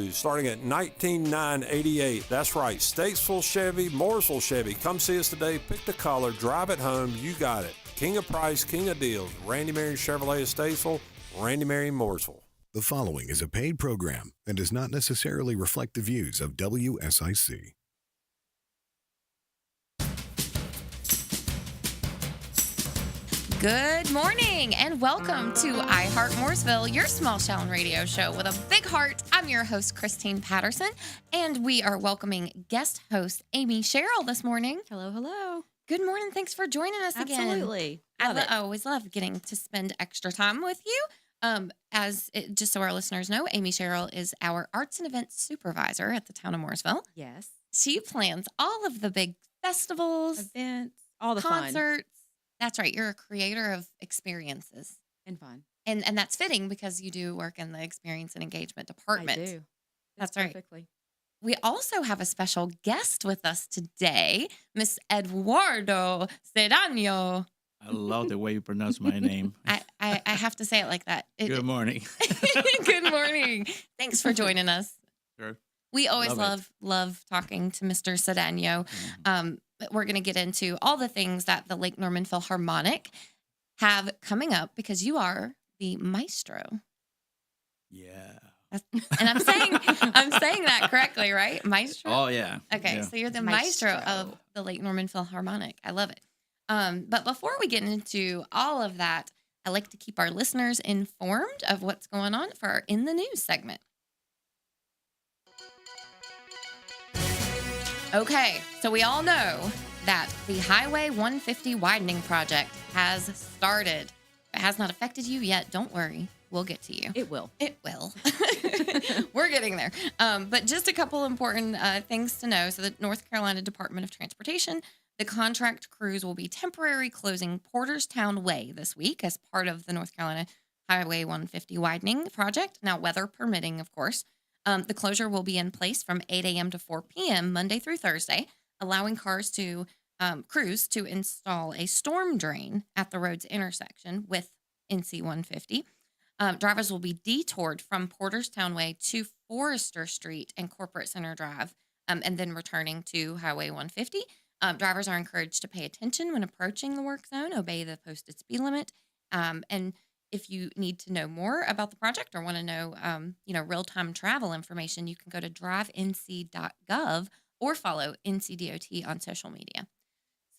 used, starting at $19,988. That's right, Statesville Chevy, Mooresville Chevy. Come see us today. Pick the color, drive it home. You got it. King of price, king of deals. Randy Marion Chevrolet of Statesville, Randy Marion Mooresville. The following is a paid program and does not necessarily reflect the views of WSIC. Good morning and welcome to Heart Mooresville, your small town radio show with a big heart. I'm your host, Christine Patterson, and we are welcoming guest host Amy Sherrill this morning. Hello, hello. Good morning. Thanks for joining us again. Absolutely. I always love getting to spend extra time with you. Just so our listeners know, Amy Sherrill is our arts and events supervisor at the town of Mooresville. Yes. She plans all of the big festivals, Events, all the concerts. That's right. You're a creator of experiences. And fun. And that's fitting because you do work in the experience and engagement department. I do. That's right. Perfectly. We also have a special guest with us today, Miss Eduardo Cedeno. I love the way you pronounce my name. I have to say it like that. Good morning. Good morning. Thanks for joining us. Sure. We always love talking to Mr. Cedeno. We're going to get into all the things that the Lake Norman Philharmonic have coming up because you are the maestro. Yeah. And I'm saying that correctly, right? Maestro? Oh, yeah. Okay, Yeah. so you're the maestro of the Lake Norman Philharmonic. I love it. But before we get into all of that, I like to keep our listeners informed of what's going on for our In the News segment. Okay, so we all know that the Highway 150 widening project has started. If it has not affected you yet, don't worry. We'll get to you. It will. It will. We're getting there. But just a couple important things to know. So the North Carolina Department of Transportation, the contract crews will be temporarily closing Porterstown Way this week as part of the North Carolina Highway 150 widening project. Now, weather permitting, of course. The closure will be in place from 8 a.m. to 4 p.m. Monday through Thursday, allowing crews to install a storm drain at the road's intersection with NC 150. Drivers will be detoured from Porterstown Way to Forester Street and Corporate Center Drive, and then returning to Highway 150. Drivers are encouraged to pay attention when approaching the work zone, obey the posted speed limit, and if you need to know more about the project or want to know, real-time travel information, you can go to drivenc.gov or follow NCDOT on social media.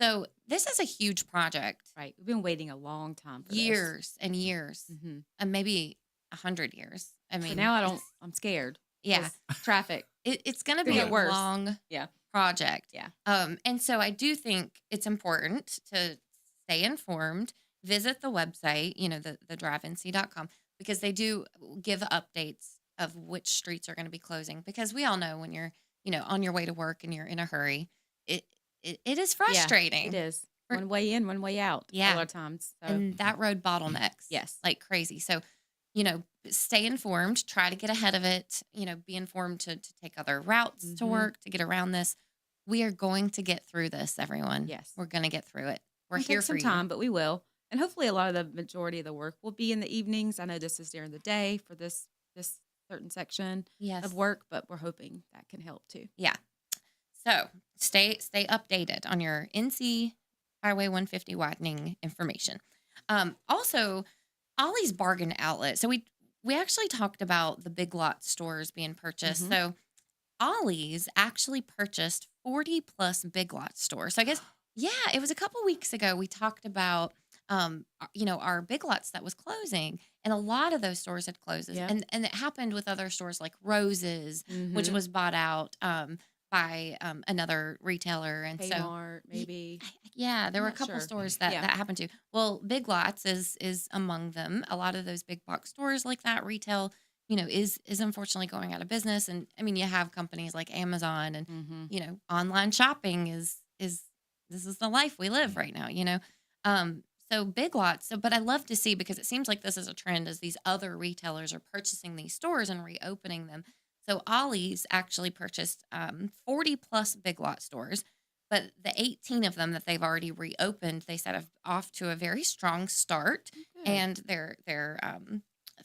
So this is a huge project. Right. We've been waiting a long time for years and years, Mm-hmm. and maybe 100 years. I mean, so now I'm scared. Yeah. Traffic. It's going to be a worse. long project. Yeah. And so I do think it's important to stay informed. Visit the website, the drivenc.com, because they do give updates of which streets are going to be closing. Because we all know when you're, on your way to work and you're in a hurry, it is frustrating. Yeah, it is. One way in, one way out. Yeah. A lot of times. So. And that road bottlenecks. Yes. Like crazy. So, stay informed, try to get ahead of it, be informed to take other routes to work, to get around this. We are going to get through this, everyone. Yes. We're going to get through it. We're It'll here take for some you. time, but we will. And hopefully a lot of the majority of the work will be in the evenings. I know this is during the day for this certain section of work, but we're hoping that can help too. Yeah. So stay updated on your NC Highway 150 widening information. Also, Ollie's Bargain Outlet. So we actually talked about the Big Lot stores being purchased. Mm-hmm. So Ollie's actually purchased 40 plus Big Lot stores. So I guess, it was a couple weeks ago we talked about our Big Lots that was closing, and a lot of those stores had closed. Yeah. And it happened with other stores like Roses, which was bought out by another retailer. And Kmart, maybe. There were a couple stores that happened to. Well, Big Lots is among them. A lot of those big box stores like that, retail, is unfortunately going out of business. And I mean, you have companies like Amazon and, online shopping is this is the life we live right now, So Big Lots. But I love to see, because it seems like this is a trend as these other retailers are purchasing these stores and reopening them. So Ollie's actually purchased 40 plus Big Lot stores, but the 18 of them that they've already reopened, they said off to a very strong start, and they're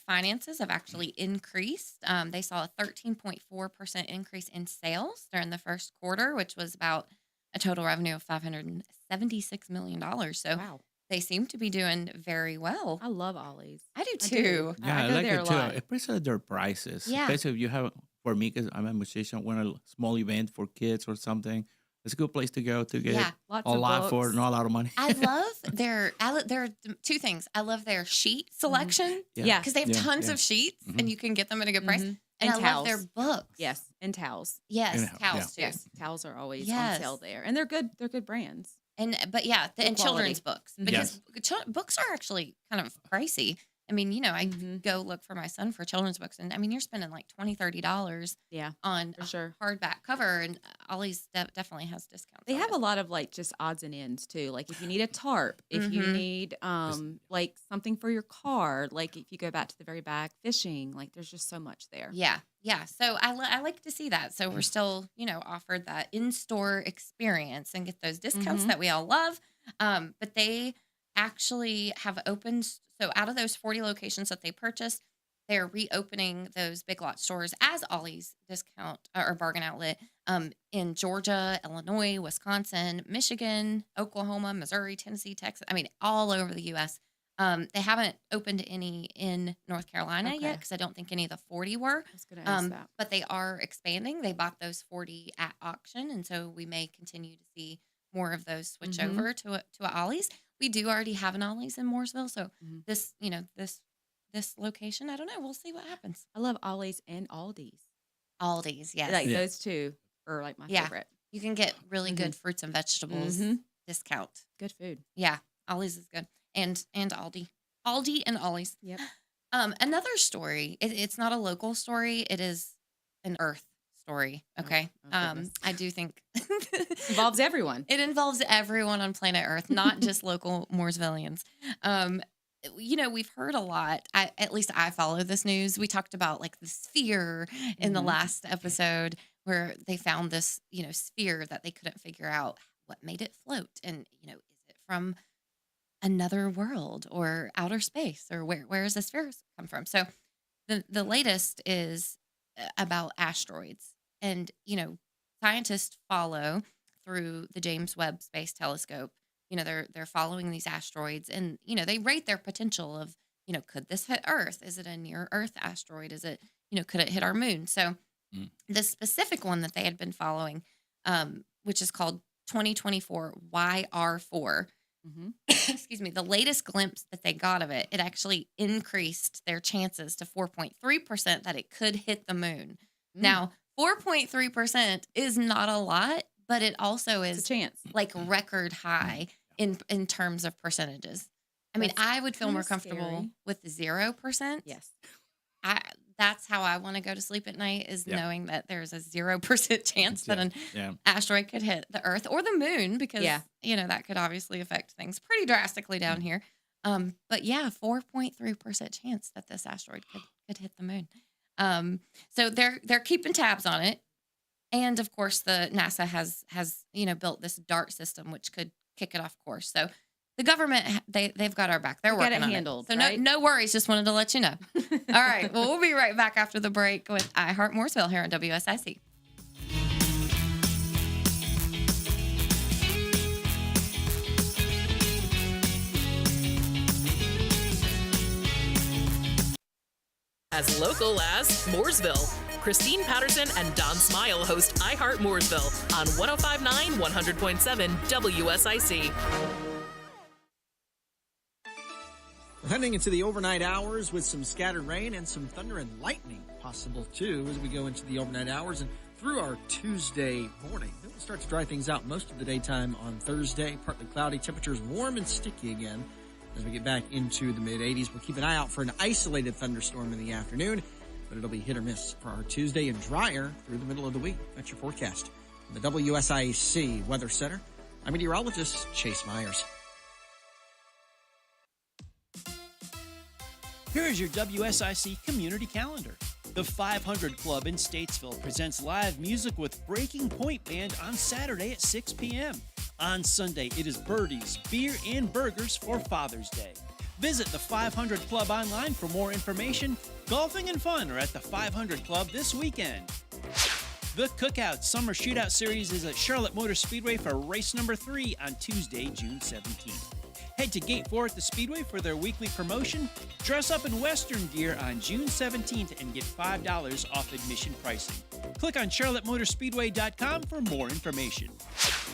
finances have actually increased. They saw a 13.4% increase in sales during the first quarter, which was about a total revenue of $576 million. So Wow. they seem to be doing very well. I love Ollie's. I do I too. do. Yeah, I go like there it a too, lot. especially their prices. Yeah. Especially if you have, for me, because I'm a musician, when a small event for kids or something, it's a good place to go to get Yeah. Lots a of lot for books. not a lot of money. I love there are two things. I love their sheet selection Yeah. because they have Yeah, tons yeah. of sheets and you can get them at a good price. Mhm. And And I love their towels. books. Yes, and towels. Yes, And towels too. Yes, towels are always Yes. on sale there, and they're good. They're good brands. But yeah, Good and children's quality. books Mhm. because books are actually kind of pricey. I mean, I Mhm. go look for my son for children's books, and I mean, you're spending like $20-$30 Yeah, on for a sure. hardback cover, and Ollie's definitely has discounts. They on have it. a lot of like just odds and ends too. Like if you need a tarp, if you Mhm. need like something for your car, like if you go back to the very back, fishing, like there's just so much there. Yeah. So I like to see that. So we're still, offered that in-store experience and get those discounts Mhm. that we all love. But they actually have opened. So out of those 40 locations that they purchased, they're reopening those Big Lot stores as Ollie's discount or bargain outlet in Georgia, Illinois, Wisconsin, Michigan, Oklahoma, Missouri, Tennessee, Texas. I mean, all over the U.S. They haven't opened any in North Carolina yet Okay. because I don't think any of the 40 were. I was going to ask that. But they are expanding. They bought those 40 at auction, and so we may continue to see more of those switch Mhm. over to a Ollie's. We do already have an Ollie's in Mooresville, so Mhm. this location, I don't know. We'll see what happens. I love Ollie's and Aldi's. Aldi's, yes. Like Yeah. those two are like my Yeah. favorite. You can get really good fruits and vegetables discount. Good food. Yeah, Ollie's is good, and Aldi and Ollie's. Yep. Another story. It's not a local story. It is an Earth story. Okay. Oh, goodness. I do think Involves everyone. it involves everyone on planet Earth, not just local Mooresvillians. We've heard a lot. At least I follow this news. We talked about like the sphere in the Mhm. last episode where they found this, sphere that they couldn't figure out what made it float. And, is it from another world or outer space or where does the sphere come from? So the latest is about asteroids. And, scientists follow through the James Webb Space Telescope. They're following these asteroids and, they rate their potential of, could this hit Earth? Is it a near Earth asteroid? Is it, could it hit our moon? So the specific one that they had been following, which is called 2024 YR4, excuse me, the latest glimpse that they got of it, it actually increased their chances to 4.3% that it could hit the moon. Now, 4.3% is not a lot, but it also It's is a chance. like record high in terms of percentages. I mean, That's I would feel kinda more comfortable scary. with 0%. Yes. That's how I want to go to sleep at night is Yeah. knowing that there's a 0% chance that an Yeah. asteroid could hit the Earth or the moon because, Yeah. that could obviously affect things pretty drastically down here. But yeah, 4.3% chance that this asteroid could hit the moon. So they're keeping tabs on it. And of course, the NASA has built this DART system, which could kick it off course. So the government, they've got our back. They're They got working it on handled, it. So right? no worries. Just wanted to let you know. All right. Well, we'll be right back after the break with Heart Mooresville here on WSIC. As local as Mooresville. Christine Patterson and Don Smile host Heart Mooresville on 105.9, 100.7 WSIC. Heading into the overnight hours with some scattered rain and some thunder and lightning possible too as we go into the overnight hours and through our Tuesday morning. Then we'll start to dry things out most of the daytime on Thursday. Partly cloudy, temperatures warm and sticky again as we get back into the mid-80s. We'll keep an eye out for an isolated thunderstorm in the afternoon, but it'll be hit or miss for our Tuesday and drier through the middle of the week. That's your forecast. From the WSIC Weather Center, I'm meteorologist Chase Myers. Here is your WSIC community calendar. The 500 Club in Statesville presents live music with Breaking Point Band on Saturday at 6 p.m. On Sunday, it is Birdies, Beer, and Burgers for Father's Day. Visit the 500 Club online for more information. Golfing and fun are at the 500 Club this weekend. The Cookout Summer Shootout Series is at Charlotte Motor Speedway for race number 3 on Tuesday, June 17th. Head to Gate 4 at the Speedway for their weekly promotion. Dress up in Western gear on June 17th and get $5 off admission pricing. Click on charlottemotorspeedway.com for more information.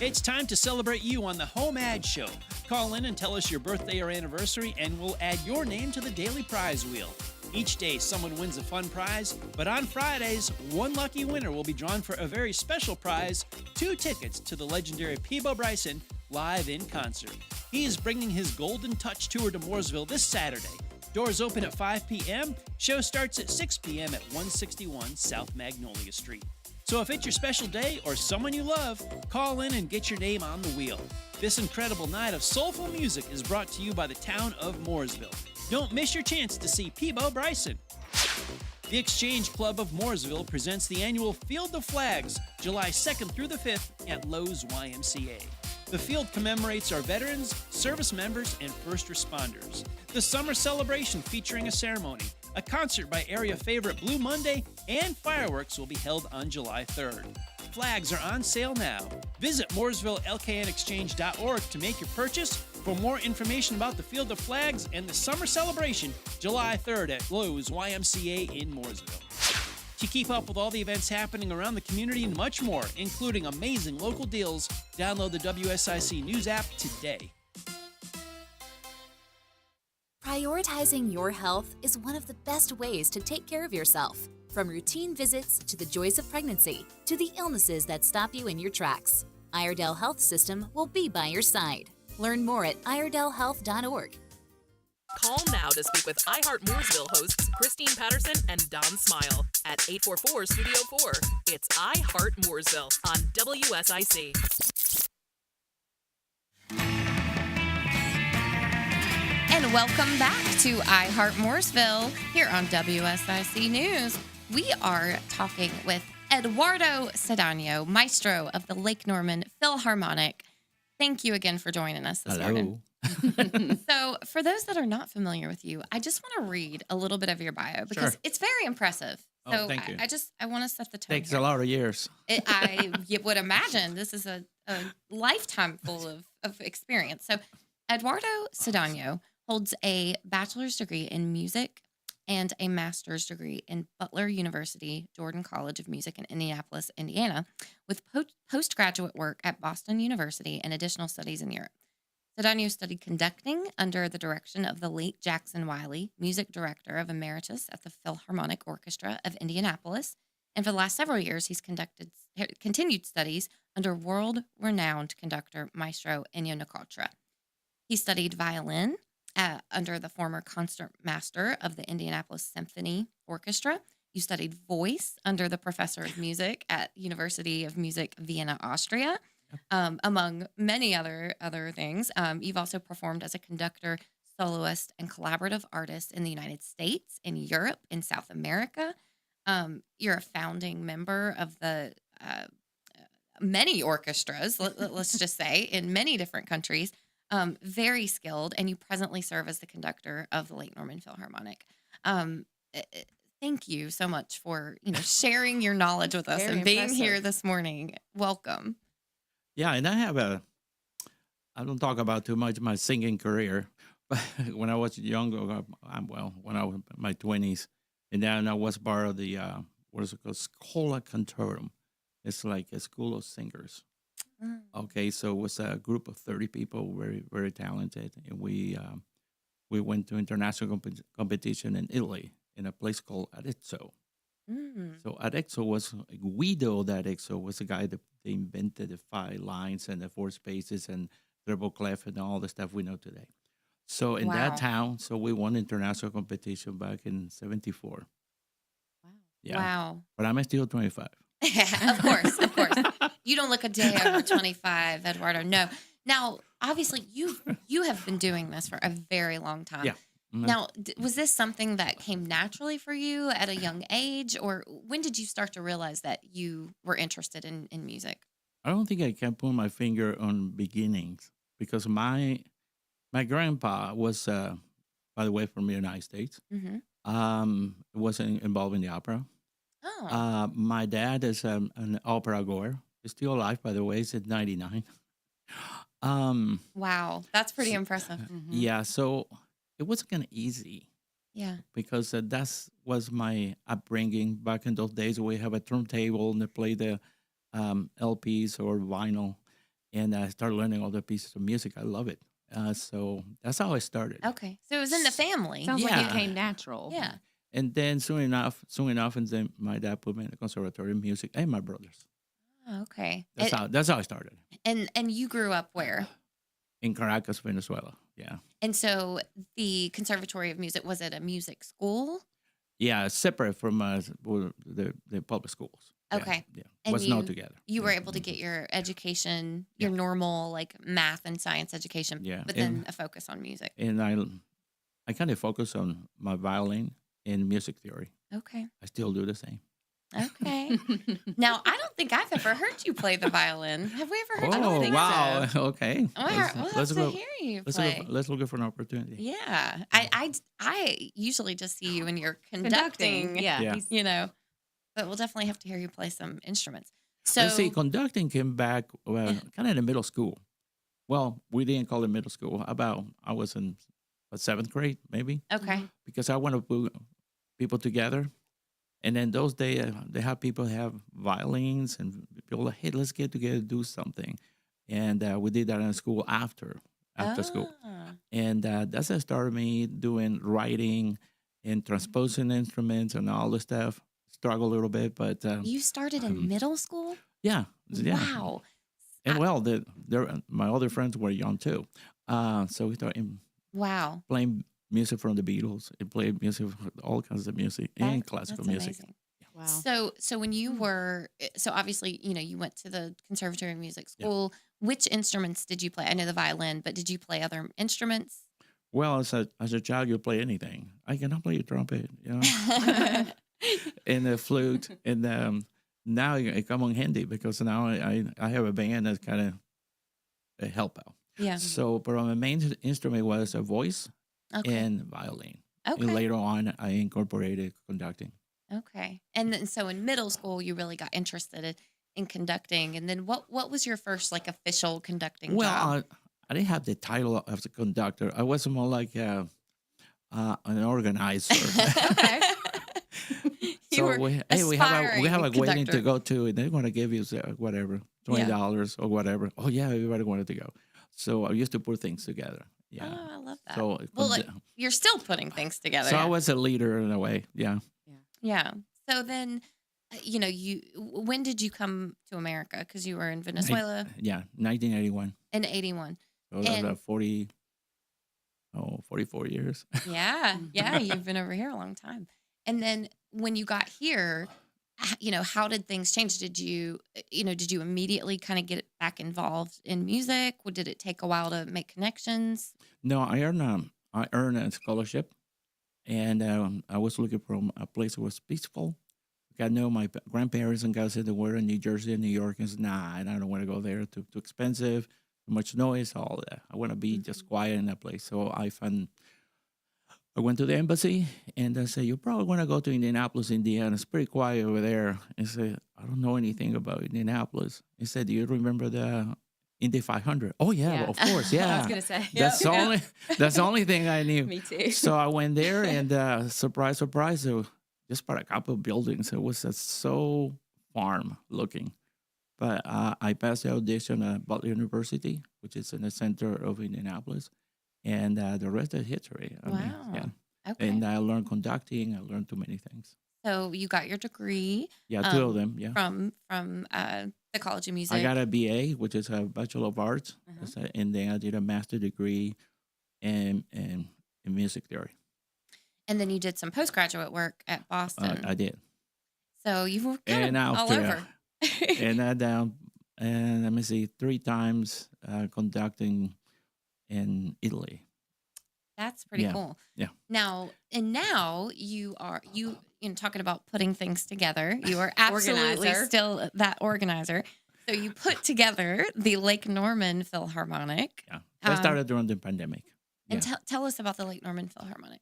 It's time to celebrate you on the Home Ad Show. Call in and tell us your birthday or anniversary, and we'll add your name to the daily prize wheel. Each day, someone wins a fun prize, but on Fridays, one lucky winner will be drawn for a very special prize, 2 tickets to the legendary Peebo Bryson live in concert. He is bringing his Golden Touch Tour to Mooresville this Saturday. Doors open at 5 p.m. Show starts at 6 p.m. at 161 South Magnolia Street. So if it's your special day or someone you love, call in and get your name on the wheel. This incredible night of soulful music is brought to you by the town of Mooresville. Don't miss your chance to see Peebo Bryson. The Exchange Club of Mooresville presents the annual Field of Flags, July 2nd through the 5th at Lowe's YMCA. The field commemorates our veterans, service members, and first responders. The summer celebration featuring a ceremony, a concert by area favorite Blue Monday, and fireworks will be held on July 3rd. Flags are on sale now. Visit MooresvilleLKNExchange.org to make your purchase. For more information about the Field of Flags and the summer celebration, July 3rd at Lowe's YMCA in Mooresville. To keep up with all the events happening around the community and much more, including amazing local deals, download the WSIC News app today. Prioritizing your health is one of the best ways to take care of yourself. From routine visits to the joys of pregnancy to the illnesses that stop you in your tracks, Iredell Health System will be by your side. Learn more at iredellhealth.org. Call now to speak with iHeart Mooresville hosts Christine Patterson and Don Smile at 844-STUDIO-4. It's iHeart Mooresville on WSIC. And welcome back to iHeart Mooresville here on WSIC News. We are talking with Eduardo Cedeno, maestro of the Lake Norman Philharmonic. Thank you again for joining us this morning. So, for those that are not familiar with you, I just want to read a little bit of your bio because it's very impressive. So, thank you. I want to set the tone. Takes here. a lot of years. I would imagine this is a lifetime full of experience. So, Eduardo Cedeno holds a bachelor's degree in music and a master's degree in Butler University Jordan College of Music in Indianapolis, Indiana, with postgraduate work at Boston University and additional studies in Europe. Cedeno studied conducting under the direction of the late Jackson Wiley, music director of Emeritus at the Philharmonic Orchestra of Indianapolis, and for the last several years, he's continued studies under world-renowned conductor Maestro Ennio Nicotra. He studied violin under the former concertmaster of the Indianapolis Symphony Orchestra. You studied voice under the professor of music at University of Music, Vienna, Austria, among many other things. You've also performed as a conductor, soloist, and collaborative artist in the United States, in Europe, in South America. You're a founding member of the many orchestras, let's just say, in many different countries. Very skilled, and you presently serve as the conductor of the Lake Norman Philharmonic. Thank you so much for sharing your knowledge with us and being here this morning. Welcome. Yeah, and I don't talk about too much my singing career, but when I was younger, when I was in my 20s, and then I was part of the what is it called, Schola Cantorum. It's like a school of singers. Okay, so it was a group of 30 people, very, very talented, and we went to international competition in Italy in a place called Arezzo. So Arezzo was Guido d'Arezzo was the guy that they invented the 5 lines and the 4 spaces and treble clef and all the stuff we know today. So in that town, so we won international competition back in '74. Wow! Yeah. Wow! But I'm still 25. Of course. You don't look a day over 25, Eduardo. No. Now, obviously, you have been doing this for a very long time. Yeah. Mm-hmm. Now, was this something that came naturally for you at a young age, or when did you start to realize that you were interested in music? I don't think I can put my finger on beginnings because my grandpa was by the way, from the United States. Wasn't involved in the opera. Oh. My dad is an opera goer. He's still alive, by the way. He's at 99. Wow. That's pretty impressive. Yeah, so it wasn't kind of easy. Yeah. Because that was my upbringing. Back in those days, we have a turntable and they play the LPs or vinyl. And I started learning all the pieces of music. I love it. So that's how I started. Okay. So it was in the family. Sounds like Yeah. it came natural. Yeah. And then soon enough, and then my dad put me in the conservatory of music and my brothers. Oh, okay. That's how I started. And you grew up where? In Caracas, Venezuela. Yeah. And so the Conservatory of Music, was it a music school? Yeah, separate from the public schools. Yeah, Okay. Yeah. And Was not together. You were able to get your education, your normal like math and science education, Yeah, but then a focus on music. And I kind of focus on my violin and music theory. Okay. I still do the same. Okay. Now, I don't think I've ever heard you play the violin. Have we ever heard you? I don't Oh, think wow. so. Okay. We'll have to hear you play. Let's look for an opportunity. Yeah. I usually just see you when you're conducting. Yeah. Yeah. You know, but we'll definitely have to hear you play some instruments. So, Let's see, conducting came back kind of in the middle school. Well, we didn't call it middle school. I was in seventh grade, maybe, okay. because I want to put people together. And then those days, they have people have violins and people like, hey, let's get together, do something. And we did that in school after school. Ah. And that's what started me doing writing and transposing instruments and all the stuff. Struggle a little bit, but You started in middle school? yeah. Wow. And my other friends were young too, so we started Wow. playing music from the Beatles. And played music, all kinds of music, and classical That's music. amazing. Wow. So when you were, so obviously, you went to the Conservatory of Music School. Which instruments did you play? I know the violin, but did you play other instruments? Well, as a child, you play anything. I cannot play a trumpet, and the flute, and now it come on handy because now I have a band that's kind of a help out. Yeah. So, but my main instrument was a voice Okay. and violin. Okay. And later on, I incorporated conducting. Okay. And then so in middle school, you really got interested in conducting. And then what was your first like official conducting job? Well, I didn't have the title of the conductor. I was more like an organizer. Okay. So we have a wedding conductor. to go to, and they're going to give you whatever $20 or whatever. Oh yeah, everybody wanted to go. So I used to put things together. Yeah. Oh, I love that. So well, like, you're still putting things together. So I was a leader in a way. Yeah. Yeah. So then, when did you come to America? Because you were in Venezuela 1981. in 81. So that was about 44 years. Yeah. Yeah. You've been over here a long time. And then when you got here, how did things change? Did you immediately kind of get back involved in music? Or did it take a while to make connections? No, I earned a scholarship, and I was looking for a place that was peaceful. I know my grandparents and guys said they were in New Jersey and New York, and said, nah, I don't want to go there. Too expensive, too much noise, all that. I want to be just quiet in that place. So I went to the embassy, and I said, you probably want to go to Indianapolis, Indiana. It's pretty quiet over there. I said, I don't know anything about Indianapolis. He said, do you remember the Indy 500? Oh, yeah. Well, of course, yeah. I was going to say. That's the only thing I knew. Me too. So I went there, and surprise, surprise, just about a couple of buildings. It was so farm looking. But I passed the audition at Butler University, which is in the center of Indianapolis. And the rest is history. I mean, yeah. Okay. And I learned conducting. I learned too many things. So you got your degree. Yeah, two of them. Yeah. From the College of Music. I got a BA, which is a Bachelor of Arts, and then I did a master degree in music theory. And then you did some postgraduate work at Boston. I did. So you were kind of all over. And I down, and let me see, 3 times conducting in Italy. That's pretty cool. Yeah. Now you are talking about putting things together. You are absolutely still that organizer. So you put together the Lake Norman Philharmonic. Yeah. I started during the pandemic. And tell us about the Lake Norman Philharmonic.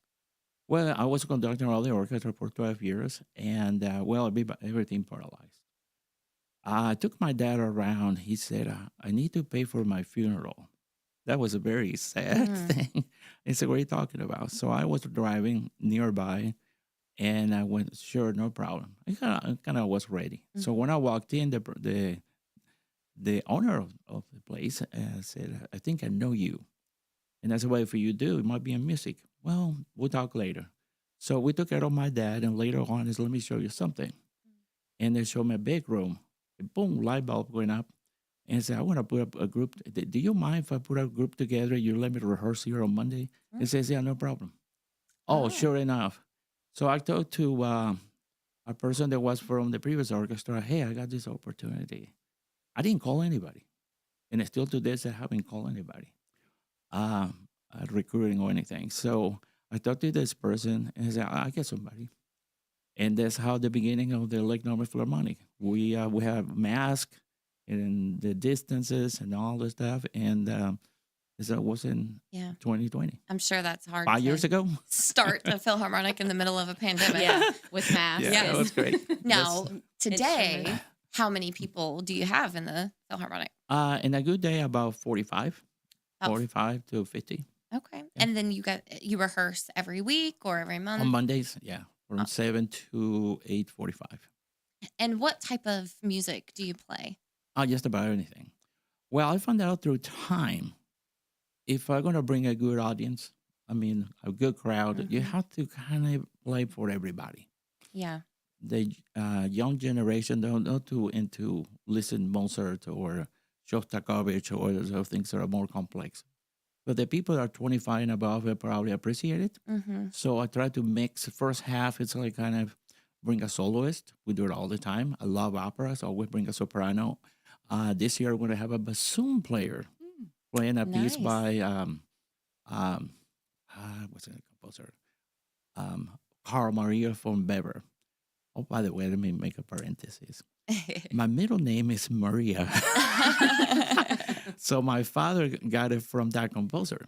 Well, I was conducting all the orchestra for 12 years, and everything paralyzed. I took my dad around. He said, I need to pay for my funeral. That was a very sad thing. He said, what are you talking about? So I was driving nearby, and I went, sure, no problem. I kind of was ready. So when I walked in, the owner of the place said, I think I know you. And I said, well, if you do, it might be in music. Well, we'll talk later. So we took care of my dad, and later on, he said, let me show you something. And they showed me a big room. Boom, light bulb going up. And I said, I want to put up a group. Do you mind if I put a group together? You let me rehearse here on Monday? He says, yeah, no problem. Oh, sure enough. So I talked to a person that was from the previous orchestra. Hey, I got this opportunity. I didn't call anybody. And still to this, I haven't called anybody. Recruiting or anything. So I talked to this person and I said, I get somebody. And that's how the beginning of the Lake Norman Philharmonic. We have masks and the distances and all the stuff. And that was in 2020. I'm sure that's hard. 5 years ago. Start a Philharmonic in the middle of a pandemic. With masks. Yeah, that was great. Now, today, how many people do you have in the Philharmonic? In a good day, about 45 to 50. Okay. Yeah. And then you rehearse every week or every month? On Mondays, from 7 to 8:45. And what type of music do you play? Just about anything. Well, I found out through time, if I'm going to bring a good audience, a good crowd, you have to kind of play for everybody. Yeah. The young generation don't know too into listen Mozart or Shostakovich or those things that are more complex. But the people that are 25 and above will probably appreciate it. So I try to mix the first half. It's like kind of bring a soloist. We do it all the time. I love opera, so we bring a soprano. This year, we're going to have a bassoon player playing a piece by, what's the composer? Carl Maria von Weber. Oh, by the way, let me make a parenthesis. My middle name is Maria. So my father got it from that composer,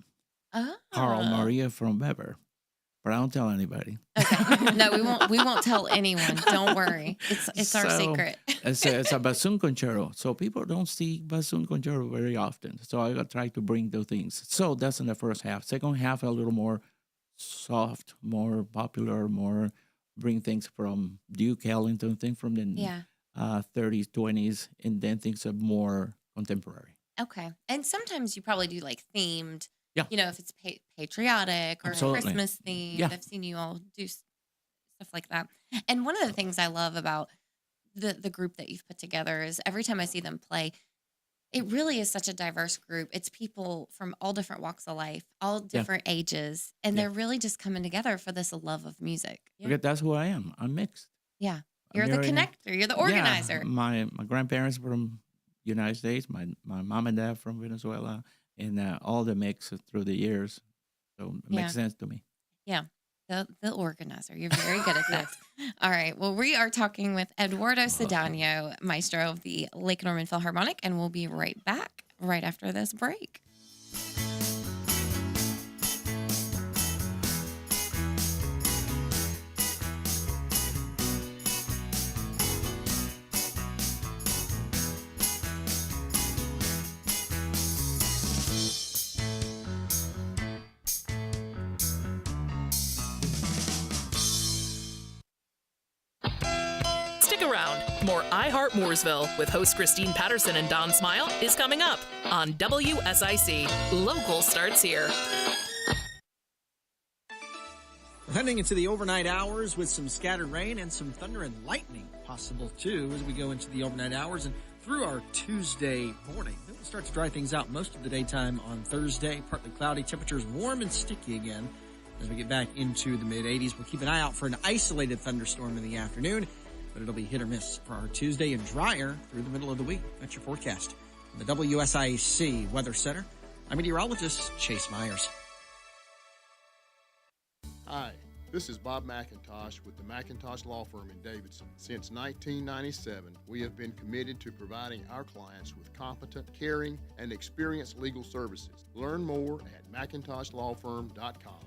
Carl Maria von Weber. But I don't tell anybody. Okay. No, we won't tell anyone. Don't worry. It's our secret. It's a bassoon concerto. So people don't see bassoon concerto very often. So I try to bring those things. So that's in the first half. Second half, a little more soft, more popular, more bring things from Duke Ellington, things from the 30s, 20s, and then things are more contemporary. Okay. And sometimes you probably do like themed, if it's patriotic or Christmas themed. Yeah. I've seen you all do stuff like that. And one of the things I love about the group that you've put together is every time I see them play, it really is such a diverse group. It's people from all different walks of life, all different ages, and they're really just coming together for this love of music. Because that's who I am. I'm mixed. Yeah. You're the connector. You're the organizer. Yeah. My grandparents from United States, my mom and dad from Venezuela, and all the mix through the years. So it makes sense to me. Yeah. The organizer. You're very good at that. All right. Well, we are talking with Eduardo Cedeno, maestro of the Lake Norman Philharmonic, and we'll be right back right after this break. Stick around. More Heart Mooresville with host Christine Patterson and Don Smile is coming up on WSIC. Local starts here. Heading into the overnight hours with some scattered rain and some thunder and lightning possible too as we go into the overnight hours and through our Tuesday morning. Then we'll start to dry things out most of the daytime on Thursday. Partly cloudy, temperatures warm and sticky again as we get back into the mid-80s. We'll keep an eye out for an isolated thunderstorm in the afternoon, but it'll be hit or miss for our Tuesday and drier through the middle of the week. That's your forecast. From the WSIC Weather Center, I'm meteorologist Chase Myers. Hi, This is Bob McIntosh with the McIntosh Law Firm in Davidson. Since 1997, we have been committed to providing our clients with competent, caring, and experienced legal services. Learn more at McIntoshLawFirm.com.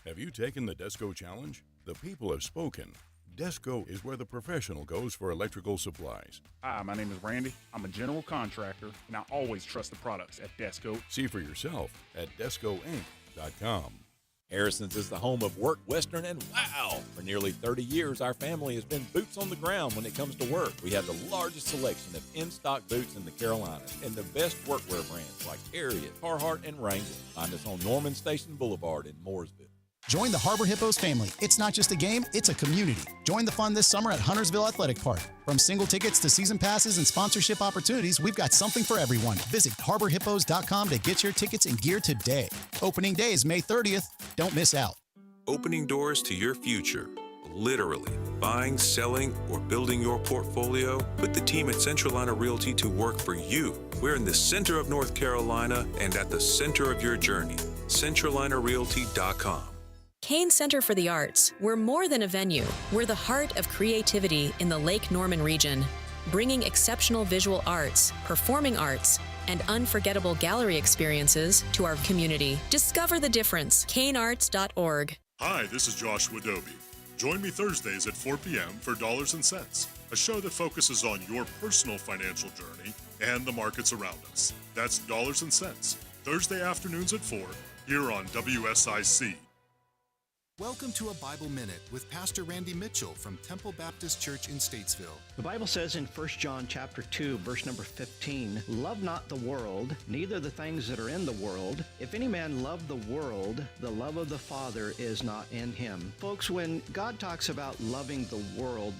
Have you taken the Desco Challenge? The people have spoken. Desco is where the professional goes for electrical supplies. Hi, my name is Randy. I'm a general contractor, and I always trust the products at Desco. See for yourself at DescoInc.com. Harrison's is the home of Work Western, and wow! For nearly 30 years, our family has been boots on the ground when it comes to work. We have the largest selection of in-stock boots in the Carolinas and the best workwear brands like Harriet, Carhartt, and Wrangler. Find us on Norman Station Boulevard in Mooresville. Join the Harbor Hippos family. It's not just a game, it's a community. Join the fun this summer at Huntersville Athletic Park. From single tickets to season passes and sponsorship opportunities, we've got something for everyone. Visit harborhippos.com to get your tickets and gear today. Opening day is May 30th. Don't miss out. Opening doors to your future. Literally. Buying, selling, or building your portfolio? Put the team at Centralina Realty to work for you. We're in the center of North Carolina and at the center of your journey. CentralinaRealty.com. Cain Center for the Arts. We're more than a venue. We're the heart of creativity in the Lake Norman region, bringing exceptional visual arts, performing arts, and unforgettable gallery experiences to our community. Discover the difference. CainArts.org. Hi, this is Joshua Dobie. Join me Thursdays at 4 p.m. for Dollars and Cents, a show that focuses on your personal financial journey and the markets around us. That's Dollars and Cents, Thursday afternoons at 4, here on WSIC. Welcome to a Bible Minute with Pastor Randy Mitchell from Temple Baptist Church in Statesville. The Bible says in 1 John chapter 2, verse number 15, "Love not the world, neither the things that are in the world. If any man love the world, the love of the Father is not in him." Folks, when God talks about loving the world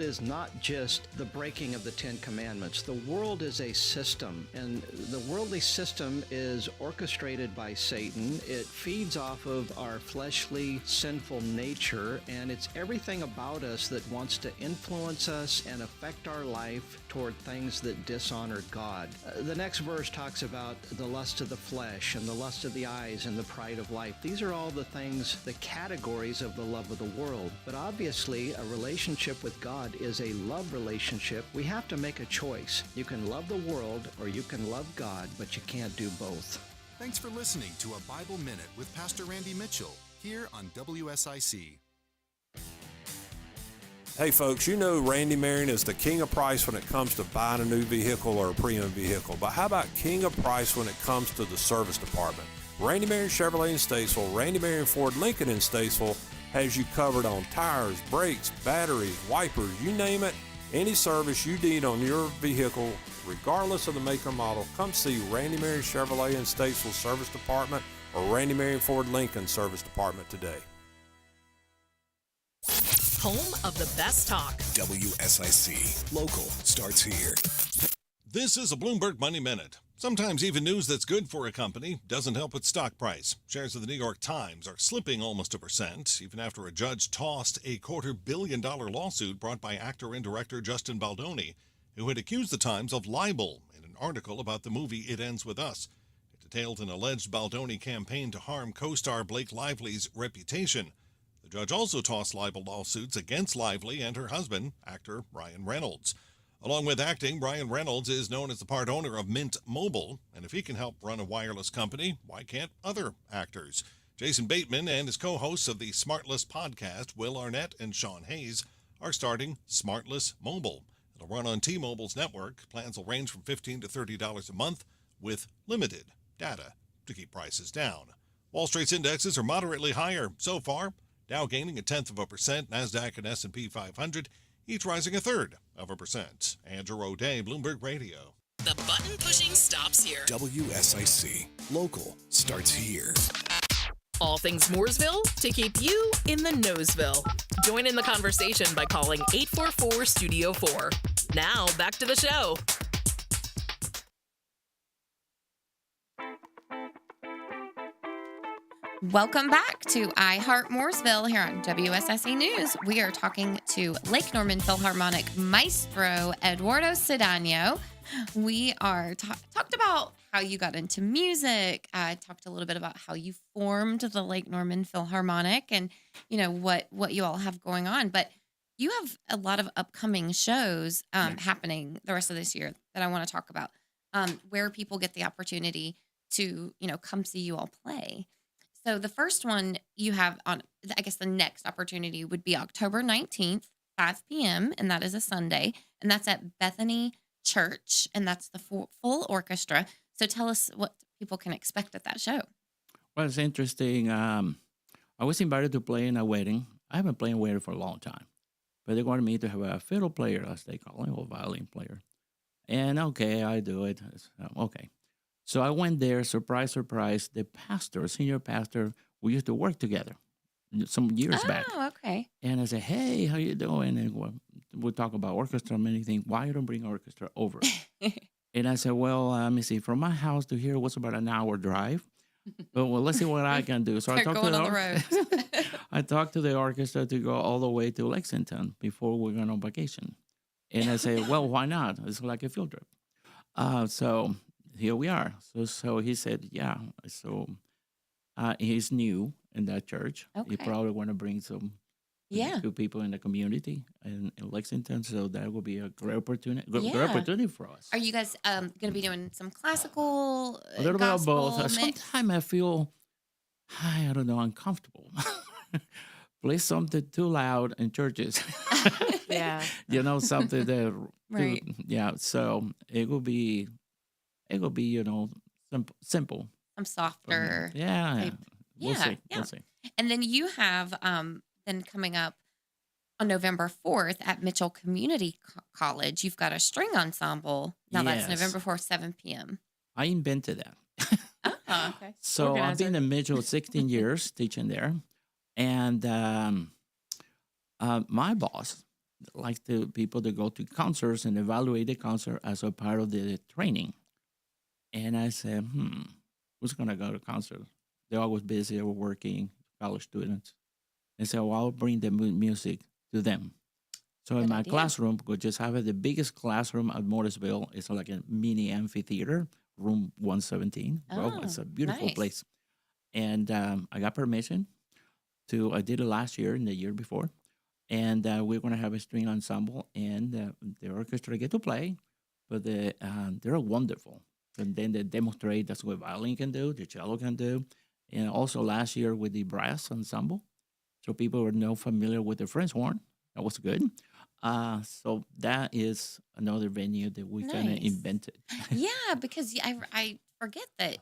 is not just the breaking of the Ten Commandments. The world is a system, and the worldly system is orchestrated by Satan. It feeds off of our fleshly, sinful nature, and it's everything about us that wants to influence us and affect our life toward things that dishonor God. The next verse talks about the lust of the flesh and the lust of the eyes and the pride of life. These are all the things, the categories of the love of the world. But obviously, a relationship with God is a love relationship. We have to make a choice. You can love the world or you can love God, but you can't do both. Thanks for listening to a Bible Minute with Pastor Randy Mitchell here on WSIC. Hey folks, you know Randy Marion is the king of price when it comes to buying a new vehicle or a pre-owned vehicle. But how about king of price when it comes to the service department? Randy Marion Chevrolet in Statesville, Randy Marion Ford Lincoln in Statesville has you covered on tires, brakes, batteries, wipers, you name it. Any service you need on your vehicle, regardless of the make or model, come see Randy Marion Chevrolet in Statesville Service Department or Randy Marion Ford Lincoln Service Department today. Home of the best talk. WSIC. Local starts here. This is a Bloomberg Money Minute. Sometimes even news that's good for a company doesn't help its stock price. Shares of the New York Times are slipping almost 1%, even after a judge tossed a $250 million lawsuit brought by actor and director Justin Baldoni, who had accused the Times of libel in an article about the movie It Ends With Us. It detailed an alleged Baldoni campaign to harm co-star Blake Lively's reputation. The judge also tossed libel lawsuits against Lively and her husband, actor Ryan Reynolds. Along with acting, Ryan Reynolds is known as the part owner of Mint Mobile, and if he can help run a wireless company, why can't other actors? Jason Bateman and his co-hosts of the Smartless podcast, Will Arnett and Sean Hayes, are starting Smartless Mobile. It'll run on T-Mobile's network. Plans will range from $15 to $30 a month with limited data to keep prices down. Wall Street's indexes are moderately higher so far. Dow gaining 0.1%, NASDAQ and S&P 500, each rising 0.3%. Andrew O'Day, Bloomberg Radio. The button pushing stops here. WSIC. Local starts here. All things Mooresville to keep you in the Noseville. Join in the conversation by calling 844-STUDIO-4. Now, back to the show. Welcome back to Heart Mooresville here on WSIC News. We are talking to Lake Norman Philharmonic maestro Eduardo Cedeno. We are talked about how you got into music. I talked a little bit about how you formed the Lake Norman Philharmonic and, what you all have going on. But you have a lot of upcoming shows happening the rest of this year that I want to talk about, where people get the opportunity to, come see you all play. So the first one you have on, I guess the next opportunity would be October 19th, 5 p.m., and that is a Sunday, and that's at Bethany Church, and that's the full orchestra. So tell us what people can expect at that show. Well, it's interesting. I was invited to play in a wedding. I haven't played a wedding for a long time, but they wanted me to have a fiddle player, as they call it, or violin player. And okay, I do it. Okay. So I went there, surprise, surprise. The pastor, senior pastor, we used to work together some years back. Oh, okay. And I said, hey, how you doing? And we'll talk about orchestra and many things. Why you don't bring orchestra over? And I said, well, let me see. From my house to here was about an hour drive. But let's see what I can do. So I talked to I talked to the orchestra to go all the way to Lexington before we went on vacation. And I said, well, why not? It's like a field trip. So here we are. So he said, yeah. So he's new in that church. Okay. He probably want to bring some good people in the community in Lexington. So that will be a great opportunity. Great opportunity for us. Are you guys going to be doing some classical, a little bit of both? mix? Sometimes I feel, I don't know, uncomfortable. Play something too loud in churches. Yeah. Something that right. So it will be simple. Some softer. Yeah. We'll see. And then you have then coming up on November 4th at Mitchell Community College, you've got a string ensemble. Now that's November 4th, 7 p.m. I invented that. Okay. So Organizer. I've been in Mitchell 16 years teaching there. And my boss likes people to go to concerts and evaluate the concert as a part of the training. And I said, who's going to go to concert? They're always busy. They were working, college students. And so I'll bring the music to them. So in my classroom, we just have the biggest classroom at Mooresville. It's like a mini amphitheater, room 117. Well, it's a beautiful place. And I got permission I did it last year and the year before. And we're going to have a string ensemble, and the orchestra get to play, but they're wonderful. And then they demonstrate that's what violin can do, the cello can do. And also last year with the brass ensemble. So people were now familiar with the French horn. That was good. So that is another venue that we kind of invented. Yeah, because I forget that,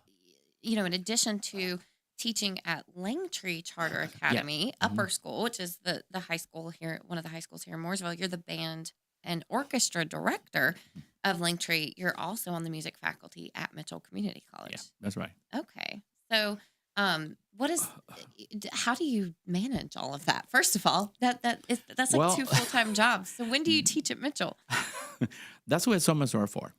in addition to teaching at Langtree Charter Academy, upper school, which is the high school here, one of the high schools here in Mooresville, you're the band and orchestra director of Langtree. You're also on the music faculty at Mitchell Community College. Yeah, that's right. Okay. So how do you manage all of that? First of all, that's like 2 full-time jobs. So when do you teach at Mitchell? That's what summers are for.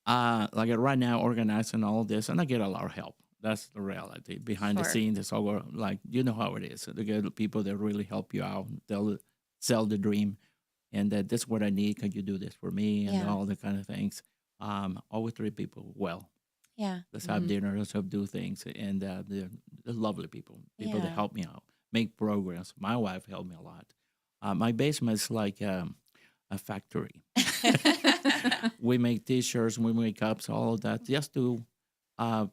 Like right now, organizing all this, and I get a lot of help. That's the reality. Behind the scenes, it's all like, how it is. To get people that really help you out, they'll sell the dream. And that this is what I need. Can you do this for me? And all the kind of things. Always treat people well. Yeah. Let's have dinner. Let's do things. And they're lovely people. People that help me out, make programs. My wife helped me a lot. My basement is like a factory. We make T-shirts, we make cups, all of that, just to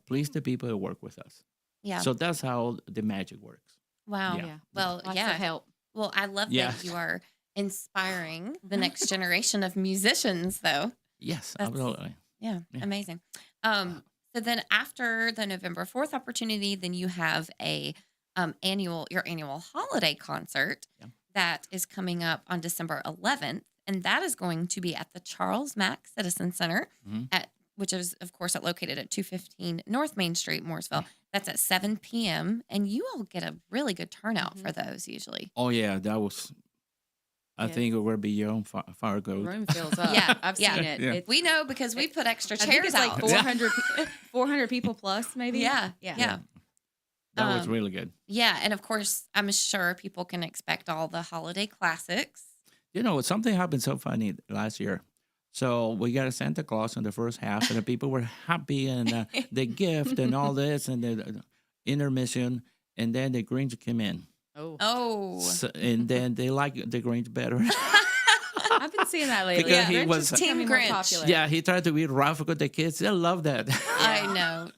please the people that work with us. Yeah. So that's how the magic works. Wow. Yeah. Well, Lots of help. Well, I love that you are inspiring the next generation of musicians, though. Yes, absolutely. Yeah, amazing. So then after the November 4th opportunity, then you have your annual holiday concert that is coming up on December 11th. And that is going to be at the Charles Mack Citizen Center, which is, of course, located at 215 North Main Street, Mooresville. That's at 7 p.m. And you all get a really good turnout for those usually. Oh, yeah. That was, I think it will be beyond Fargo. The room fills up. Yeah, I've seen it. Yeah. We know because we put extra chairs I think it's out. like 400 people plus, maybe. Yeah. That was really good. Yeah. And, of course, I'm sure people can expect all the holiday classics. Something happened so funny last year. So we got a Santa Claus in the first half, and the people were happy, and the gift and all this, and the intermission, and then the Grinch came in. Oh. So, and then they like the Grinch better. I've been seeing that lately. Because he Grinch was is becoming more popular. Yeah, he tried to be rough with the kids. They love that. I know.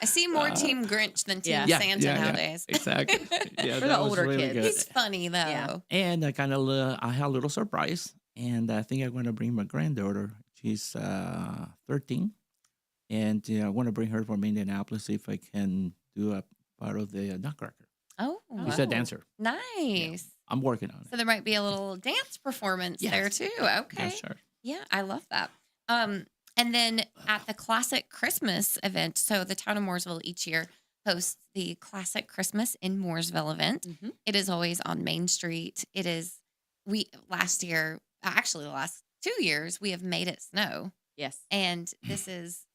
I see more Team Grinch than Team Santa nowadays. Exactly. Yeah, For the older kids. Good. He's funny though. Yeah. And I had a little surprise, and I think I'm going to bring my granddaughter. She's 13, and I want to bring her from Indianapolis, see if I can do a part of the Nutcracker. Oh, She's a dancer. Nice. Yeah, I'm working on it. So there might be a little dance performance there too. Okay. Yeah, sure. Yeah, I love that. And then at the Classic Christmas event, so the town of Mooresville each year hosts the Classic Christmas in Mooresville event. Mm-hmm. It is always on Main Street. It is, the last 2 years, we have made it snow. Yes. And this is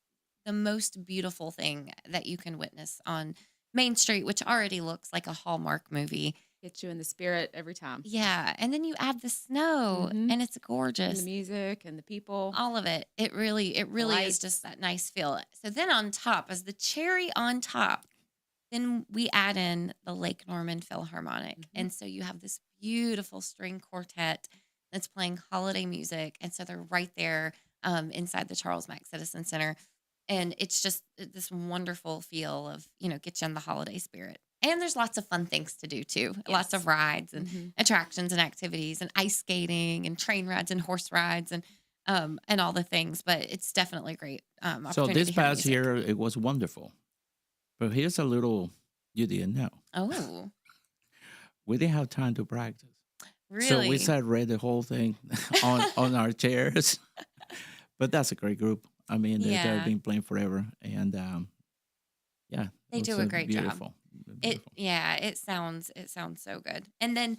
the most beautiful thing that you can witness on Main Street, which already looks like a Hallmark movie. Gets you in the spirit every time. Yeah. And then you add the snow and it's gorgeous. And the music and the people. All of it. It really Lights. is just that nice feel. So then on top, as the cherry on top, then we add in the Lake Norman Philharmonic. And so you have this beautiful string quartet that's playing holiday music. And so they're right there inside the Charles Mack Citizen Center. And it's just this wonderful feel of, get you in the holiday spirit. And there's lots of fun things to do too. Yes. Lots of rides and attractions and activities and ice skating and train rides and horse rides and all the things. But it's definitely a great opportunity. So this to hear past music. year, it was wonderful. But here's a little you didn't know. Oh. We didn't have time to practice. Really? So we read the whole thing on our chairs. But that's a great group. I mean, they've been playing forever. And they do a great beautiful. job. It sounds so good. And then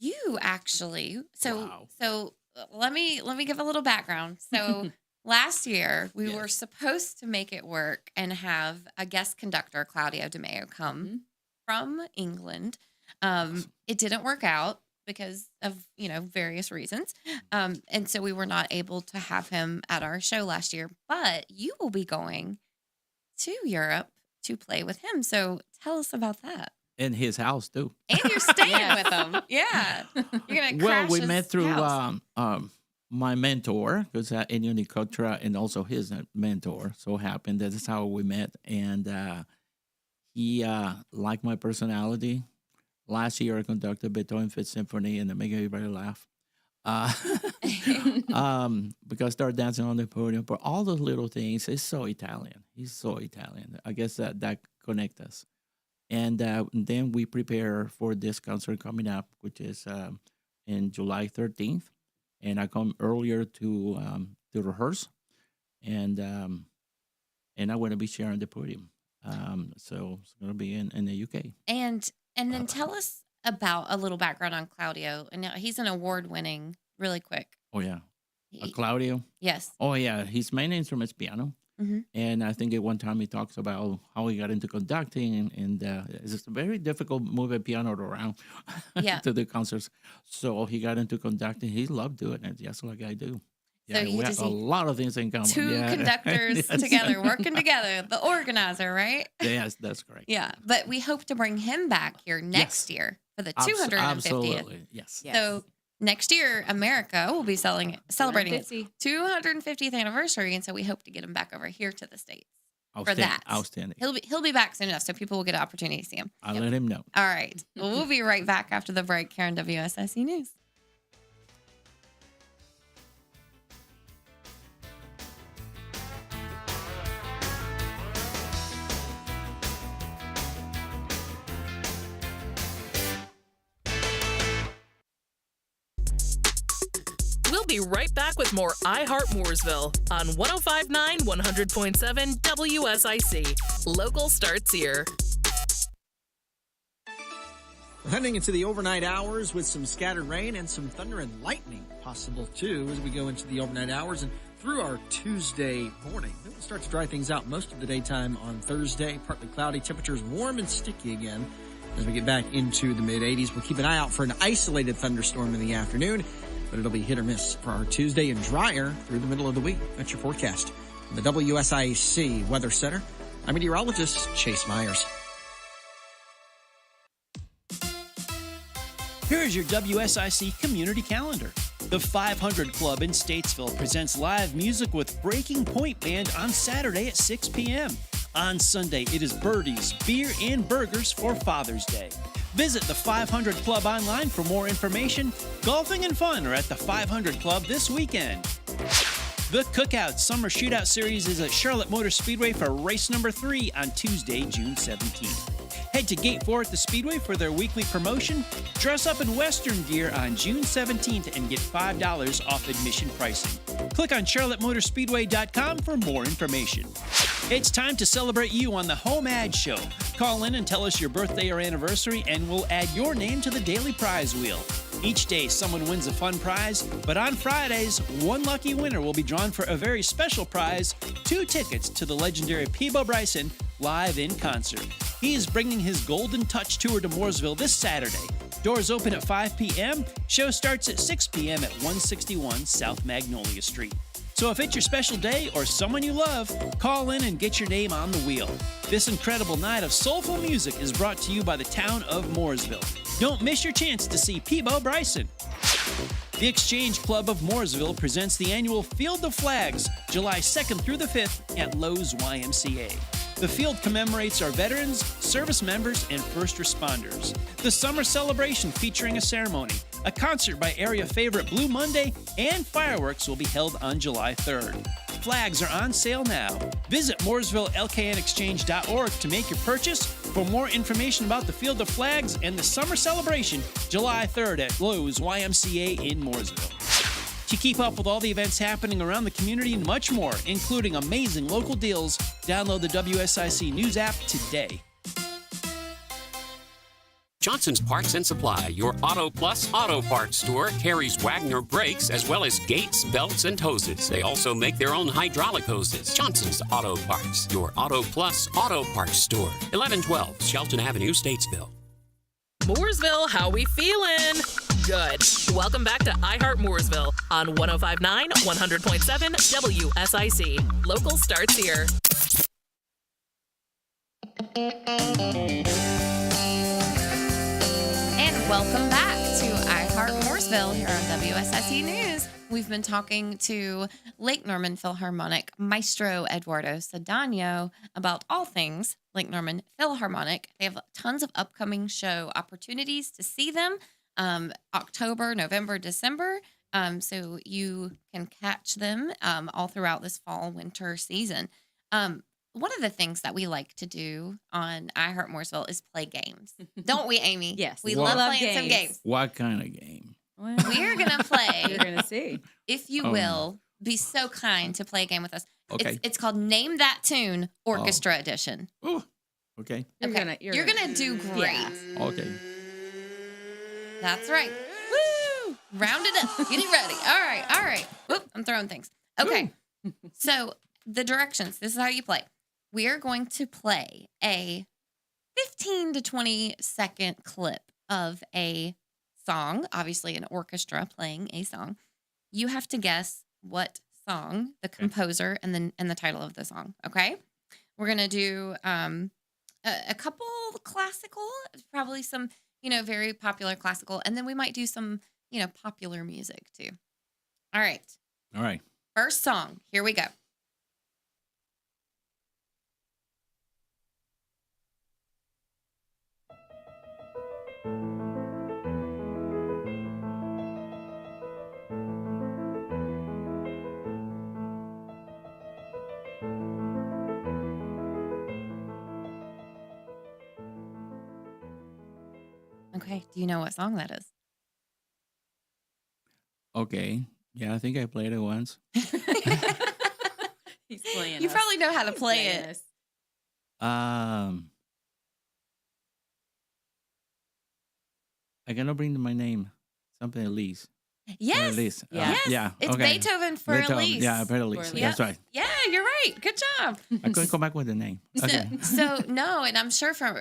you actually, so let me give a little background. So last year we were supposed to make it work and have a guest conductor, Claudio DeMeo, come from England. It didn't work out because of, various reasons. And so we were not able to have him at our show last year, but you will be going to Europe to play with him. So tell us about that. In his house too. And you're staying with him. Yeah. You're going to crash we his met through house. my mentor, because Ennio Nicotra, and also his mentor. So happened that is how we met. And he liked my personality. Last year, I conducted Beethoven Fifth Symphony, and it made everybody laugh. Because I started dancing on the podium. But all those little things, it's so Italian. He's so Italian. I guess that connects us. And then we prepare for this concert coming up, which is in July 13th. And I come earlier to rehearse. And I'm going to be sharing the podium. So it's going to be in the UK. And then tell us about a little background on Claudio. And now he's an award-winning, really quick. Oh, yeah. Claudio? Yes. Oh, yeah. His main instrument is piano. Mm-hmm. And I think at one time he talks about how he got into conducting. And it's a very difficult moving piano around to the concerts. So he got into conducting. He loved doing it, just like I do. Yeah, So we have a lot of things in common. Two conductors together, working together, the organizer, right? Yes, that's correct. Yeah, but we hope to bring him back here next year for the 250th. Absolutely, yes. So next year, America will be celebrating its 250th anniversary, and so we hope to get him back over here to the States for that. Outstanding. He'll be back soon enough, so people will get an opportunity to see him. I'll let him know. All right. Well, we'll be right back after the break here on WSIC News. We'll be right back with more Heart Mooresville on 105.9 100.7 WSIC. Local starts here. Heading into the overnight hours with some scattered rain and some thunder and lightning possible too as we go into the overnight hours and through our Tuesday morning. Then we'll start to dry things out most of the daytime on Thursday. Partly cloudy, temperatures warm and sticky again as we get back into the mid-80s. We'll keep an eye out for an isolated thunderstorm in the afternoon. but it'll be hit or miss for our Tuesday and drier through the middle of the week. That's your forecast. The WSIC Weather Center. I'm meteorologist Chase Myers. Here is your WSIC community calendar. The 500 Club in Statesville presents live music with Breaking Point Band on Saturday at 6 p.m. On Sunday, it is Birdies, Beer, and Burgers for Father's Day. Visit the 500 Club online for more information. Golfing and fun are at the 500 Club this weekend. The Cookout Summer Shootout Series is at Charlotte Motor Speedway for race number 3 on Tuesday, June 17th. Head to Gate 4 at the Speedway for their weekly promotion. Dress up in Western gear on June 17th and get $5 off admission pricing. Click on charlottemotorspeedway.com for more information. It's time to celebrate you on the Home Ad Show. Call in and tell us your birthday or anniversary, and we'll add your name to the daily prize wheel. Each day, someone wins a fun prize, but on Fridays, one lucky winner will be drawn for a very special prize, 2 tickets to the legendary Peabo Bryson live in concert. He is bringing his Golden Touch Tour to Mooresville this Saturday. Doors open at 5 p.m. Show starts at 6 p.m. at 161 South Magnolia Street. So if it's your special day or someone you love, call in and get your name on the wheel. This incredible night of soulful music is brought to you by the town of Mooresville. Don't miss your chance to see Peabo Bryson. The Exchange Club of Mooresville presents the annual Field of Flags, July 2nd through the 5th at Lowe's YMCA. The field commemorates our veterans, service members, and first responders. The summer celebration featuring a ceremony, a concert by area favorite Blue Monday, and fireworks will be held on July 3rd. Flags are on sale now. Visit MooresvilleLKNExchange.org to make your purchase. For more information about the Field of Flags and the summer celebration, July 3rd at Lowe's YMCA in Mooresville. To keep up with all the events happening around the community and much more, including amazing local deals, download the WSIC News app today. Johnson's Parts and Supply, your Auto Plus auto parts store, carries Wagner brakes as well as gates, belts, and hoses. They also make their own hydraulic hoses. Johnson's Auto Parts, your Auto Plus auto parts store. 1112 Shelton Avenue, Statesville. Mooresville, how we feeling? Good. Welcome back to iHeart Mooresville on 105.9, 100.7 WSIC. Local starts here. And welcome back to iHeart Mooresville here on WSIC News. We've been talking to Lake Norman Philharmonic Maestro Eduardo Cedeno about all things Lake Norman Philharmonic. They have tons of upcoming show opportunities to see them. October, November, December. So you can catch them all throughout this fall, winter season. One of the things that we like to do on iHeart Mooresville is play games. Don't we, Amy? Yes. We love playing some games. What kind of game? Well, we're going to play. You're going to see. If you will, be so kind to play a game with us. Okay. It's called Name That Tune Orchestra Edition. Oh, okay. You're gonna do great. Yeah. Okay. That's right. Woo! Round it up. Get it ready. All right. Whoop, I'm throwing things. Okay. So the directions, this is how you play. We are going to play a 15 to 20 second clip of a song, obviously an orchestra playing a song. You have to guess what song, the composer, and the title of the song. Okay. We're going to do a couple classical, probably some, very popular classical. And then we might do some, popular music too. All right. All right. First song. Here we go. Okay. Do you know what song that is? Okay. Yeah, I think I played it once. He's playing. You probably know how to play it. I cannot bring to my name. Something at least. Yes. Elise. Yes. Yeah. It's okay. Beethoven for Elise. Yeah, for Elise. That's right. Yeah, you're right. Good job. I couldn't come back with the name. Okay. So no, and I'm sure from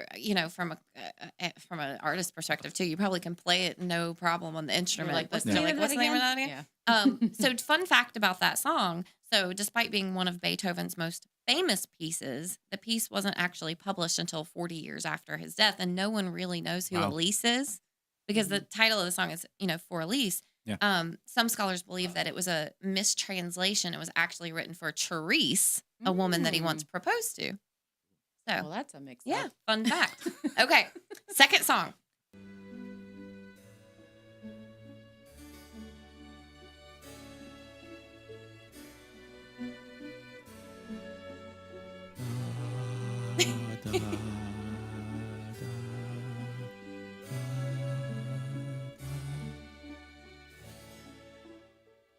an artist perspective too, you probably can play it no problem on the instrument. like, what's but the you're name of what's that the name of that again? again? So fun fact about that song. So despite being one of Beethoven's most famous pieces, the piece wasn't actually published until 40 years after his death, and no one really knows who Elise is because the title of the song is For Elise. Yeah. Some scholars believe that it was a mistranslation. It was actually written for Therese, a woman that he once proposed to. So, Well, that's a mix. yeah, fun fact. Okay, second song.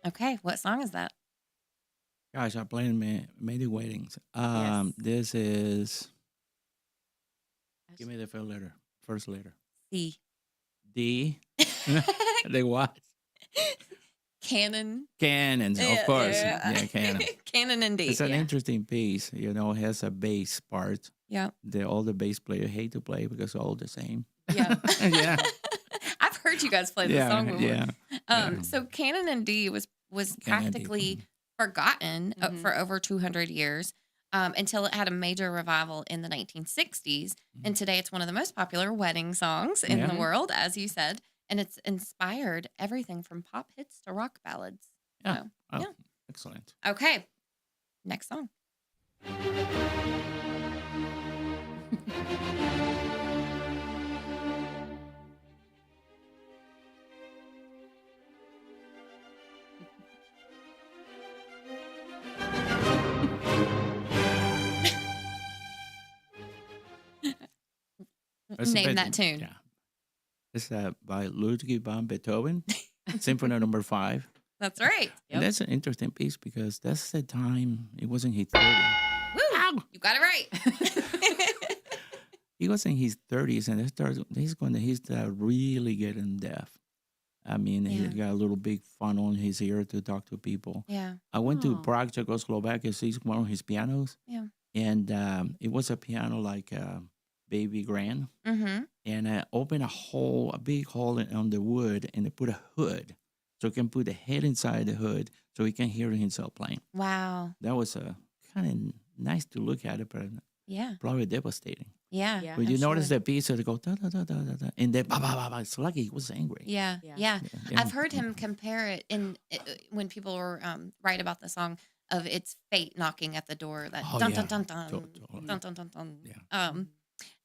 Okay, what song is that? Gosh, I played many weddings. Yes. This is. Give me the first letter. C. D. The what? Canon. Cannons, of course. Yeah. Yeah, canon. Canon and D. It's an interesting piece. It has a bass part. Yeah. All the bass players hate to play because they're all the same. Yeah. Yeah. I've heard you guys play this song before. Yeah. So Canon and D was practically forgotten for over 200 years until it had a major revival in the 1960s. And today it's one of the most popular wedding songs in the world, as you said. And it's inspired everything from pop hits to rock ballads. Yeah. So, Excellent. Okay. Next song. Name that tune. Yeah. It's by Ludwig van Beethoven, Symphony Number 5. That's right. And that's an interesting piece because that's the time it wasn't his 30s. Woo! You got it right. He was in his 30s, and he's really getting deaf. I mean, he got a little big funnel on his ear to talk to people. Yeah. I went to Prague, Czechoslovakia, see one of his pianos. Yeah. And it was a piano like baby grand. Mm-hmm. And I opened a big hole on the wood, and they put a hood. So he can put the head inside the hood so he can hear himself playing. Wow. That was kind of nice to look at it, but probably devastating. Yeah. When you notice the piece, they go da da da da da da, and then ba ba ba ba. It's like he was angry. Yeah. I've heard him compare it when people were write about the song of it's fate knocking at the door. That dun dun dun dun dun dun dun dun. Yeah.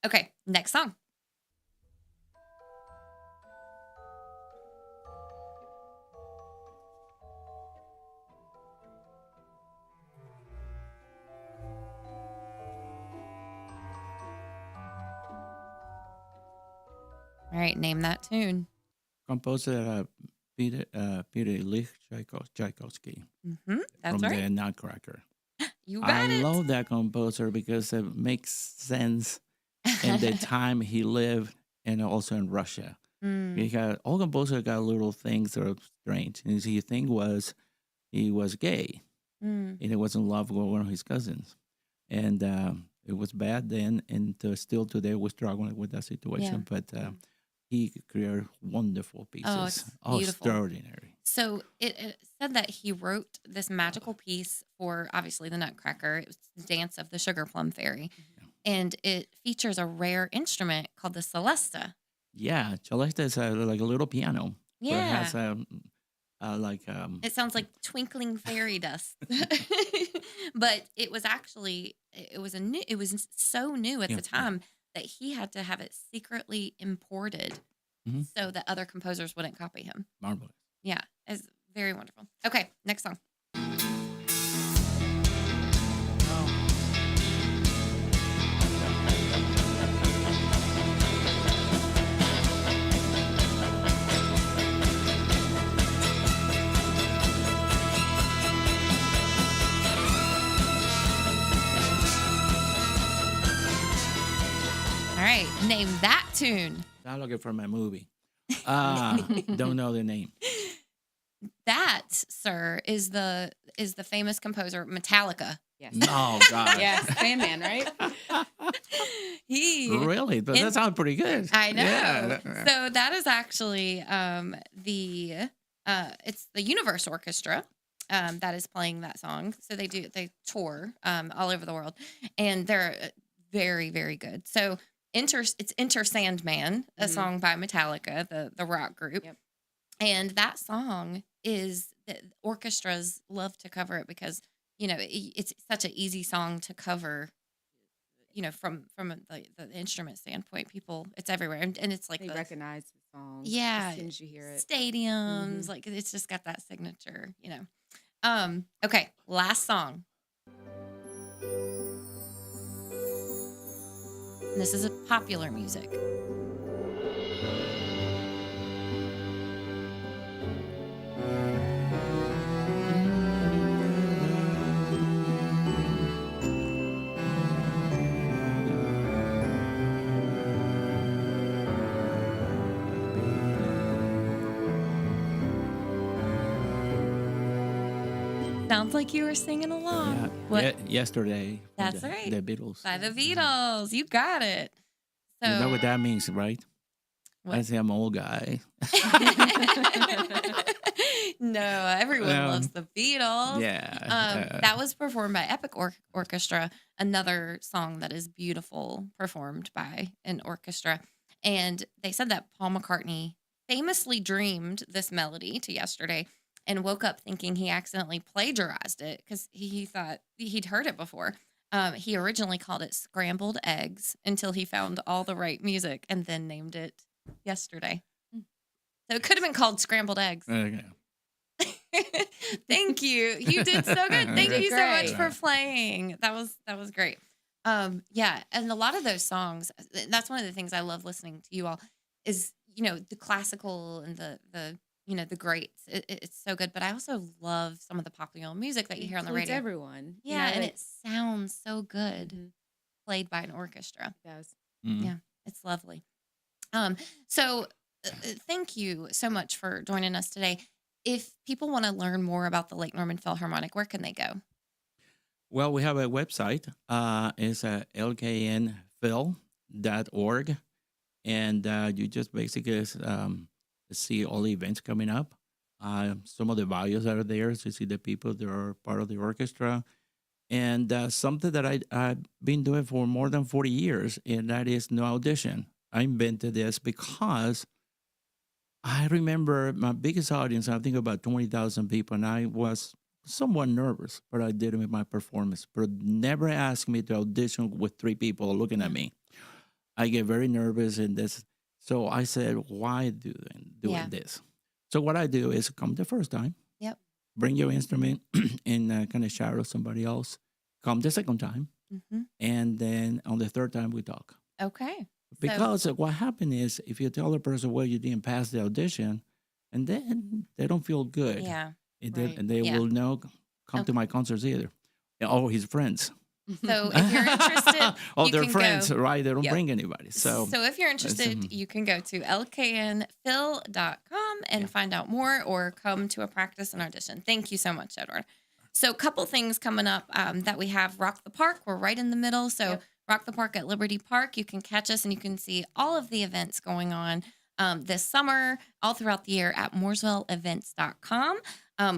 Okay, next song. All right, name that tune. Composer Peter Ilyich Tchaikovsky. Mm-hmm. That's from right. the Nutcracker. You got it. I love that composer because it makes sense in the time he lived and also in Russia. All composers got little things that are strange. And his thing was he was gay and he was in love with one of his cousins. And it was bad then, and still today we're struggling with that situation. But he created wonderful pieces. Oh, it's beautiful. Extraordinary. So it said that he wrote this magical piece for, obviously, the Nutcracker. It was the dance of the Sugar Plum Fairy. And it features a rare instrument called the celesta. Yeah, celesta is like a little piano. Yeah. So it has it sounds like twinkling fairy dust. But it was actually, it was so new at the time that he had to have it secretly imported so that other composers wouldn't copy him. Marvelous. Yeah, it's very wonderful. Okay, next song. All right, name that tune. I'm looking for my movie. Don't know the name. that, sir, is the famous composer Metallica. Yes. Oh, God. Yes, Sandman, right? Really? But that sounds pretty good. I know. Yeah. So that is actually it's the Universe Orchestra that is playing that song. So they tour all over the world, and they're very, very good. So it's Enter Sandman, a song by Metallica, the rock group. Yep. And that song is the orchestras love to cover it because, it's such an easy song to cover, from the instrument standpoint. People, it's everywhere. And it's like They recognize the song. Yeah. As soon as you hear it. Stadiums, like it's just got that signature, Okay, last song. And this is a popular music. Sounds like you were singing along. Yeah. What? Yesterday. That's the, right. The Beatles. By the Beatles. You got it. So, You know what that means, right? What? I say I'm an old guy. No, everyone loves the Beatles. Yeah. That was performed by Epic Orchestra, another song that is beautiful, performed by an orchestra. And they said that Paul McCartney famously dreamed this melody to Yesterday and woke up thinking he accidentally plagiarized it because he thought he'd heard it before. He originally called it Scrambled Eggs until he found all the right music and then named it Yesterday. So it could have been called Scrambled Eggs. Okay. Thank you. You did so good. Thank you so much Great. for playing. That was great. Yeah, and a lot of those songs, that's one of the things I love listening to you all is, the classical and the greats. It's so good, but I also love some of the popular music that you hear on the Includes radio. everyone. Yeah, and it sounds so good played by an orchestra. It does. Yeah, it's lovely. So thank you so much for joining us today. If people want to learn more about the Lake Norman Philharmonic, where can they go? Well, we have a website. It's lknphil.org. And you just basically see all the events coming up. Some of the values that are there. So you see the people that are part of the orchestra. And something that I've been doing for more than 40 years, and that is no audition. I invented this because I remember my biggest audience, I think about 20,000 people, and I was somewhat nervous, but I did it with my performance. But never asked me to audition with 3 people looking at me. I get very nervous in this. So I said, why doing this? So what I do is come the first time. Yep. Bring your instrument and kind of shadow somebody else. Come the second time. And then on the third time, we talk. Okay. Because what happened is if you tell a person, well, you didn't pass the audition, and then they don't feel good. Yeah. And they will not come to my concerts either. All his friends. So if you're interested, all you their can friends, go, right? They don't bring anybody. So if you're interested, you can go to lknphil.com and find out more or come to a practice and audition. Thank you so much, Edward. So a couple things coming up that we have. Rock the Park. We're right in the middle. So Rock the Park at Liberty Park. You can catch us and you can see all of the events going on this summer, all throughout the year at mooresvilleevents.com.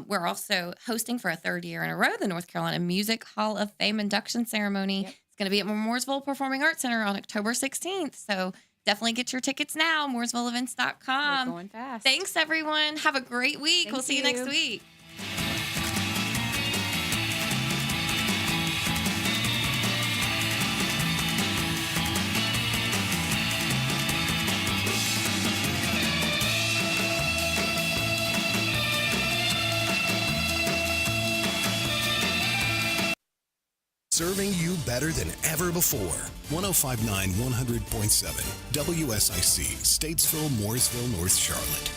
We're also hosting for a 3rd year in a row the North Carolina Music Hall of Fame induction ceremony. It's going to be at Mooresville Performing Arts Center on October 16th. So definitely get your tickets now, mooresvilleevents.com. We're going fast. Thanks, everyone. Have a great week. We'll see you next week. Serving you better than ever before. 1059 100.7 WSIC, Statesville, Mooresville, North Charlotte.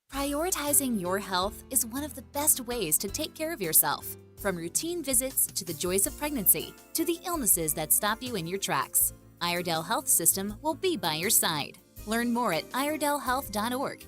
Prioritizing your health is one of the best ways to take care of yourself. From routine visits to the joys of pregnancy to the illnesses that stop you in your tracks, Iredell Health System will be by your side. Learn more at iredellhealth.org